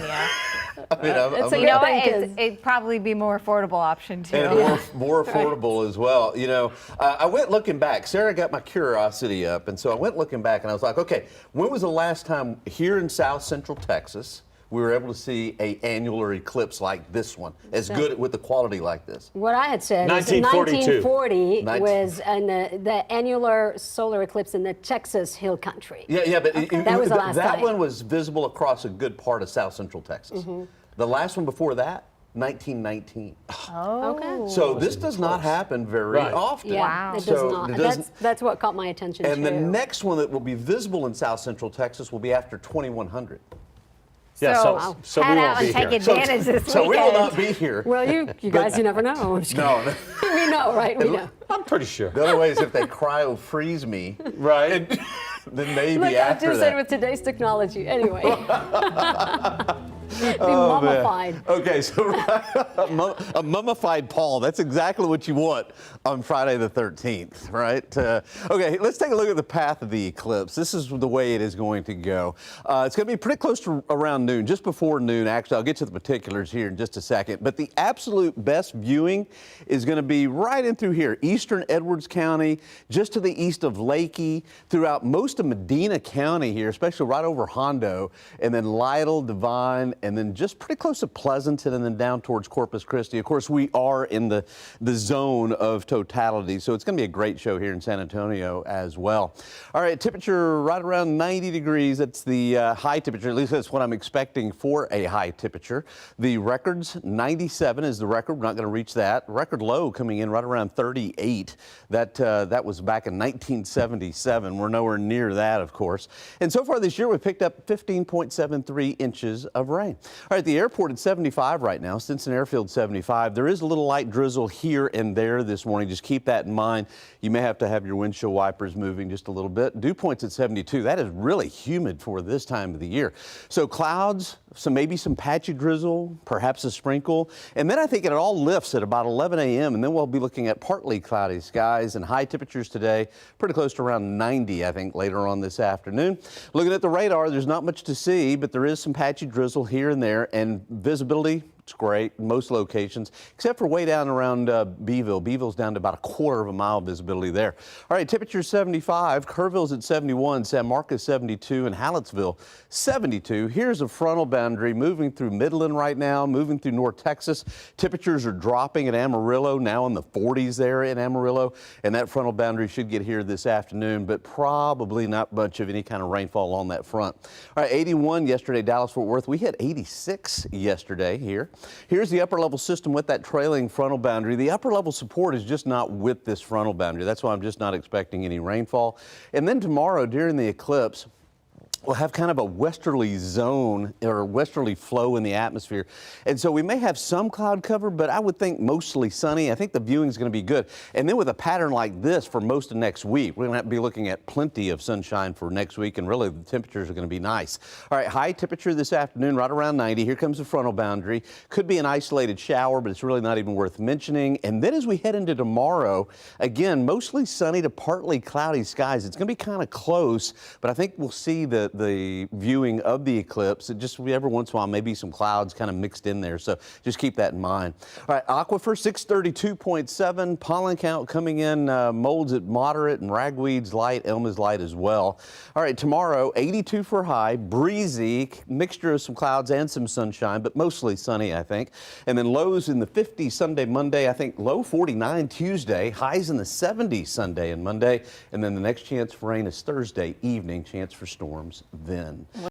Yeah. I mean, You know what? It'd probably be more affordable option too. and more affordable as well. You know, I went looking back. Sarah got my curiosity up, and so I went looking back, and I was like, okay, when was the last time here in South Central Texas we were able to see a annular eclipse like this one, as good with the quality like this? What I had said is 1940 was the annular solar eclipse in the Texas Hill Country. Yeah, but that was the last that time. one was visible across a good part of South Central Texas. The last one before that, 1919. Oh. Okay. So this does not happen very often. Yeah, Wow. it does not. That's what caught my attention And too. the next one that will be visible in South Central Texas will be after 2100. Yeah, so head we out won't be and take here. advantage this So we will weekend. not be here. Well, you guys, you never know. No. We know, right? We know. I'm pretty sure. The other way is if they cryo freeze me, Right. then maybe Look, I after just that. said with today's technology. Anyway. Be mummified. Okay, so a mummified Paul. That's exactly what you want on Friday the 13th, right? Okay, let's take a look at the path of the eclipse. This is the way it is going to go. It's going to be pretty close to around noon, just before noon. Actually, I'll get to the particulars here in just a second. But the absolute best viewing is going to be right in through here, eastern Edwards County, just to the east of Lakey, throughout most of Medina County here, especially right over Hondo, and then Lytle, Devine, and then just pretty close to Pleasanton, and then down towards Corpus Christi. Of course, we are in the zone of totality, so it's going to be a great show here in San Antonio as well. All right, temperature right around 90 degrees. That's the high temperature. At least that's what I'm expecting for a high temperature. The record's 97 is the record. We're not going to reach that. Record low coming in right around 38. That was back in 1977. We're nowhere near that, of course. And so far this year, we've picked up 15.73 inches of rain. All right, the airport at 75 right now, Stinson Airfield 75. There is a little light drizzle here and there this morning. Just keep that in mind. You may have to have your windshield wipers moving just a little bit. Dew point's at 72. That is really humid for this time of the year. So clouds, maybe some patchy drizzle, perhaps a sprinkle. And then I think it all lifts at about 11 a.m. and then we'll be looking at partly cloudy skies and high temperatures today, pretty close to around 90, I think, later on this afternoon. Looking at the radar, there's not much to see, but there is some patchy drizzle here and there, and visibility, it's great in most locations, except for way down around Beeville. Beeville's down to about a quarter of a mile visibility there. All right, temperature 75, Kerrville's at 71, San Marcos 72, and Hallettsville 72. Here's a frontal boundary moving through Midland right now, moving through North Texas. Temperatures are dropping at Amarillo, now in the 40s there in Amarillo, and that frontal boundary should get here this afternoon, but probably not much of any kind of rainfall on that front. All right, 81 yesterday, Dallas-Fort Worth. We hit 86 yesterday here. Here's the upper level system with that trailing frontal boundary. The upper level support is just not with this frontal boundary. That's why I'm just not expecting any rainfall. And then tomorrow during the eclipse, we'll have kind of a westerly zone or westerly flow in the atmosphere. And so we may have some cloud cover, but I would think mostly sunny. I think the viewing is going to be good. And then with a pattern like this for most of next week, we're going to have to be looking at plenty of sunshine for next week, and really the temperatures are going to be nice. All right, high temperature this afternoon, right around 90. Here comes the frontal boundary. Could be an isolated shower, but it's really not even worth mentioning. And then as we head into tomorrow, again, mostly sunny to partly cloudy skies. It's going to be kind of close, but I think we'll see the viewing of the eclipse. It just every once in a while, maybe some clouds kind of mixed in there. So just keep that in mind. All right, aquifer 632.7, pollen count coming in, molds at moderate and ragweeds light, elm is light as well. All right, tomorrow 82 for high, breezy, mixture of some clouds and some sunshine, but mostly sunny, I think. And then lows in the 50s Sunday, Monday, I think low 49 Tuesday, highs in the 70s Sunday and Monday. And then the next chance for rain is Thursday evening, chance for storms then.